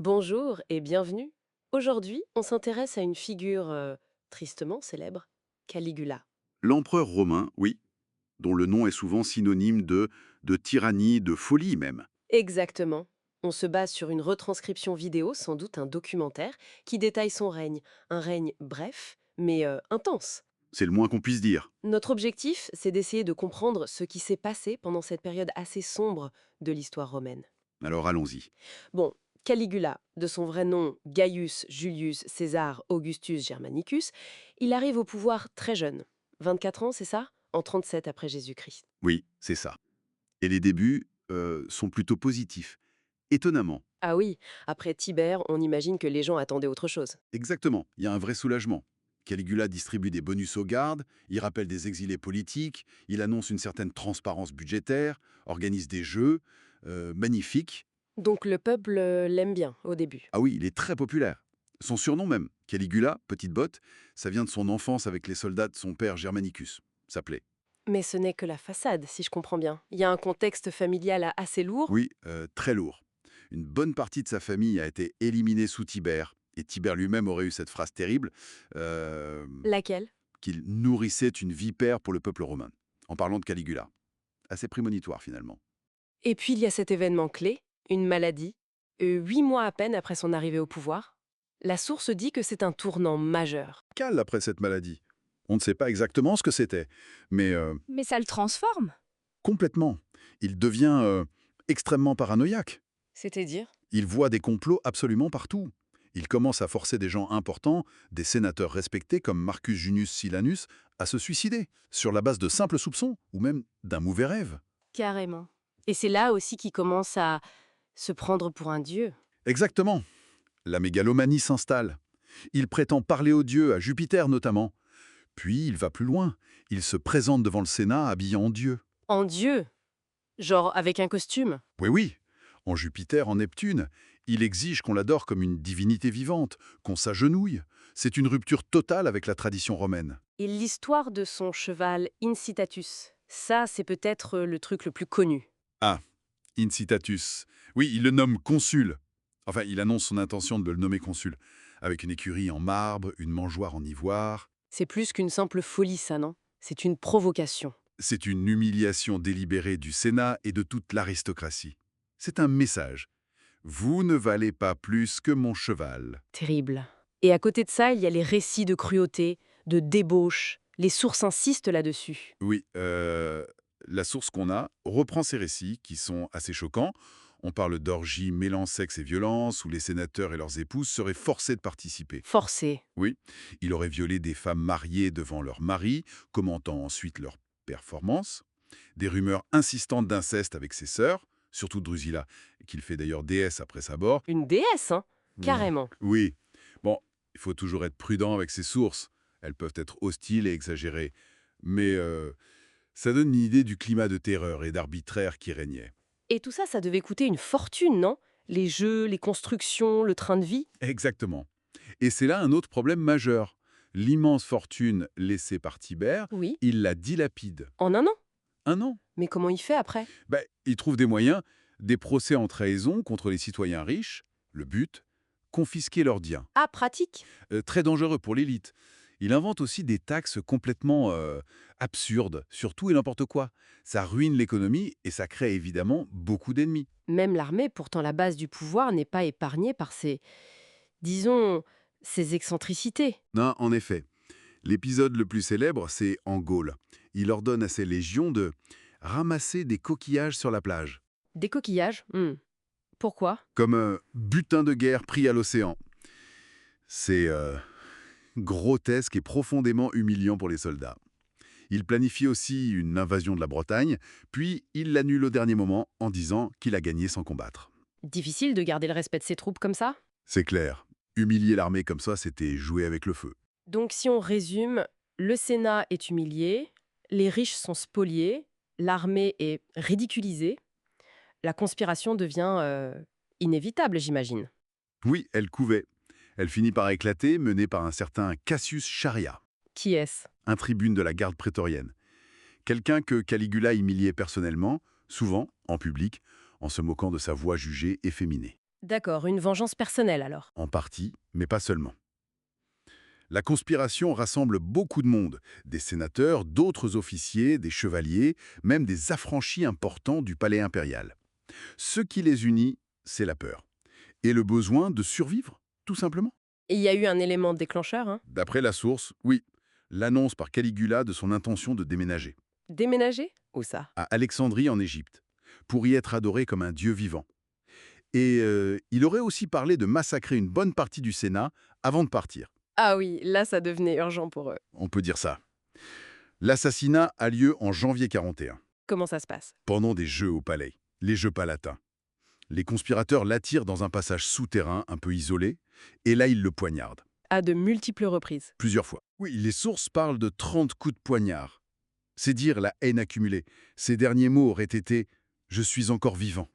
Bonjour et bienvenue. Aujourd'hui, on s'intéresse à une figure tristement célèbre, Caligula. L'empereur romain, oui, dont le nom est souvent synonyme de tyrannie, de folie même. Exactement. On se base sur une retranscription vidéo, sans doute un documentaire, qui détaille son règne. Un règne bref, mais intense. C'est le moins qu'on puisse dire. Notre objectif, c'est d'essayer de comprendre ce qui s'est passé pendant cette période assez sombre de l'histoire romaine. Alors allons-y. Bon, Caligula, de son vrai nom Gaius Julius Caesar Augustus Germanicus, il arrive au pouvoir très jeune. 24 ans, c'est ça? En 37 après Jésus-Christ. Oui, c'est ça. Et les débuts sont plutôt positifs. Étonnamment. Ah oui, après Tibère, on imagine que les gens attendaient autre chose. Exactement, il y a un vrai soulagement. Caligula distribue des bonus aux gardes, il rappelle des exilés politiques, il annonce une certaine transparence budgétaire, organise des jeux, magnifiques. Donc le peuple l'aime bien au début. Ah oui, il est très populaire. Son surnom même, Caligula, petite botte, ça vient de son enfance avec les soldats de son père Germanicus, s'appelait. Mais ce n'est que la façade, si je comprends bien. Il y a un contexte familial assez lourd. Oui, très lourd. Une bonne partie de sa famille a été éliminée sous Tibère, et Tibère lui-même aurait eu cette phrase terrible, euh, Laquelle? qu'il nourrissait une vipère pour le peuple romain, en parlant de Caligula. Assez prémonitoire finalement. Et puis il y a cet événement clé, une maladie, 8 mois à peine après son arrivée au pouvoir. La source dit que c'est un tournant majeur. Cale après cette maladie. On ne sait pas exactement ce que c'était, mais Mais ça le transforme. complètement. Il devient extrêmement paranoïaque. C'est-à-dire? Il voit des complots absolument partout. Il commence à forcer des gens importants, des sénateurs respectés comme Marcus Junius Silanus, à se suicider, sur la base de simples soupçons, ou même d'un mauvais rêve. Carrément. Et c'est là aussi qu'il commence à se prendre pour un dieu. Exactement. La mégalomanie s'installe. Il prétend parler aux dieux, à Jupiter notamment. Puis il va plus loin. Il se présente devant le Sénat habillé en dieu. En dieu? Genre avec un costume? Oui, oui. En Jupiter, en Neptune, il exige qu'on l'adore comme une divinité vivante, qu'on s'agenouille. C'est une rupture totale avec la tradition romaine. Et l'histoire de son cheval Incitatus, ça c'est peut-être le truc le plus connu. Ah, Incitatus. Oui, il le nomme consul. Enfin, il annonce son intention de le nommer consul, avec une écurie en marbre, une mangeoire en ivoire. C'est plus qu'une simple folie ça, non? C'est une provocation. C'est une humiliation délibérée du Sénat et de toute l'aristocratie. C'est un message. Vous ne valez pas plus que mon cheval. Terrible. Et à côté de ça, il y a les récits de cruauté, de débauche. Les sources insistent là-dessus. Oui, la source qu'on a reprend ces récits qui sont assez choquants. On parle d'orgies mêlant sexe et violence, où les sénateurs et leurs épouses seraient forcés de participer. Forcé. Oui, il aurait violé des femmes mariées devant leur mari, commentant ensuite leur performance. Des rumeurs insistantes d'inceste avec ses sœurs, surtout Drusilla, qu'il fait d'ailleurs déesse après sa mort. Une déesse, hein? Carrément. Oui, bon, il faut toujours être prudent avec ses sources. Elles peuvent être hostiles et exagérées. Mais ça donne une idée du climat de terreur et d'arbitraire qui régnait. Et tout ça, ça devait coûter une fortune, non? Les jeux, les constructions, le train de vie? Exactement. Et c'est là un autre problème majeur. L'immense fortune laissée par Tibère, Oui. il la dilapide. En un an? Un an. Mais comment il fait après? Ben, il trouve des moyens, des procès en trahison contre les citoyens riches. Le but, confisquer leurs biens. Ah, pratique. Très dangereux pour l'élite. Il invente aussi des taxes complètement absurdes sur tout et n'importe quoi. Ça ruine l'économie et ça crée évidemment beaucoup d'ennemis. Même l'armée, pourtant la base du pouvoir, n'est pas épargnée par ces, disons, ces excentricités. Non, en effet. L'épisode le plus célèbre, c'est en Gaule. Il ordonne à ses légions de ramasser des coquillages sur la plage, Des coquillages? Pourquoi? comme un butin de guerre pris à l'océan. C'est grotesque et profondément humiliant pour les soldats. Il planifie aussi une invasion de la Bretagne, puis il l'annule au dernier moment en disant qu'il a gagné sans combattre. Difficile de garder le respect de ses troupes comme ça? C'est clair. Humilier l'armée comme ça, c'était jouer avec le feu. Donc si on résume, le Sénat est humilié, les riches sont spoliés, l'armée est ridiculisée, la conspiration devient inévitable, j'imagine. Oui, elle couvait. Elle finit par éclater, menée par un certain Cassius Charia, Qui est-ce? un tribune de la garde prétorienne. Quelqu'un que Caligula humiliait personnellement, souvent, en public, en se moquant de sa voix jugée efféminée. D'accord, une vengeance personnelle alors. En partie, mais pas seulement. La conspiration rassemble beaucoup de monde, des sénateurs, d'autres officiers, des chevaliers, même des affranchis importants du palais impérial. Ce qui les unit, c'est la peur. Et le besoin de survivre, tout simplement. Et il y a eu un élément déclencheur, hein? D'après la source, oui, l'annonce par Caligula de son intention de déménager Déménager? Où ça? à Alexandrie en Égypte, pour y être adoré comme un dieu vivant. Et il aurait aussi parlé de massacrer une bonne partie du Sénat avant de partir. Ah oui, là ça devenait urgent pour eux. On peut dire ça. L'assassinat a lieu en janvier 41, Comment ça se passe? pendant des jeux au palais, les Jeux palatins. Les conspirateurs l'attirent dans un passage souterrain un peu isolé, et là ils le poignardent. À de multiples reprises. Plusieurs fois. Oui, les sources parlent de 30 coups de poignard. C'est dire la haine accumulée. Ces derniers mots auraient été « Je suis encore vivant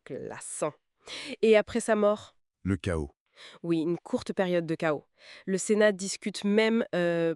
Glaçant. Et après sa mort? » Le chaos. Oui, une courte période de chaos. Le Sénat discute même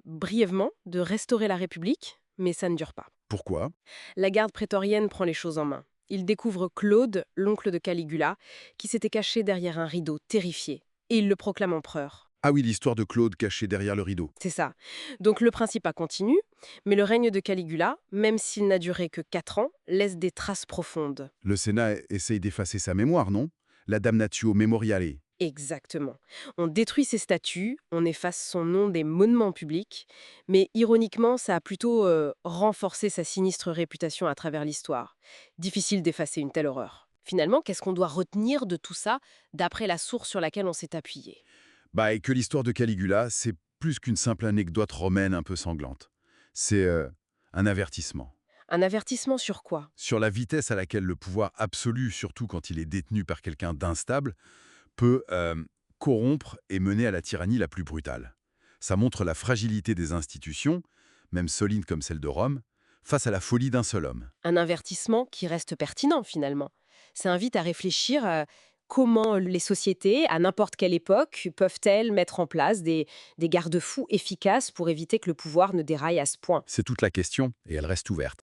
brièvement de restaurer la République, mais ça ne dure pas. Pourquoi? La garde prétorienne prend les choses en main. Il découvre Claude, l'oncle de Caligula, qui s'était caché derrière un rideau, terrifié. Et il le proclame empereur. Ah oui, l'histoire de Claude caché derrière le rideau. C'est ça. Donc le Principat continue, mais le règne de Caligula, même s'il n'a duré que 4 ans, laisse des traces profondes. Le Sénat essaye d'effacer sa mémoire, non? La damnatio memoriale. Exactement. On détruit ses statues, on efface son nom des monuments publics, mais ironiquement, ça a plutôt renforcé sa sinistre réputation à travers l'histoire. Difficile d'effacer une telle horreur. Finalement, qu'est-ce qu'on doit retenir de tout ça, d'après la source sur laquelle on s'est appuyé? Bah, et que l'histoire de Caligula, c'est plus qu'une simple anecdote romaine un peu sanglante. C'est un avertissement. Un avertissement sur quoi? Sur la vitesse à laquelle le pouvoir absolu, surtout quand il est détenu par quelqu'un d'instable, peut corrompre et mener à la tyrannie la plus brutale. Ça montre la fragilité des institutions, même solides comme celle de Rome, face à la folie d'un seul homme. Un avertissement qui reste pertinent finalement. Ça invite à réfléchir à comment les sociétés, à n'importe quelle époque, peuvent-elles mettre en place des garde-fous efficaces pour éviter que le pouvoir ne déraille à ce point. C'est toute la question, et elle reste ouverte.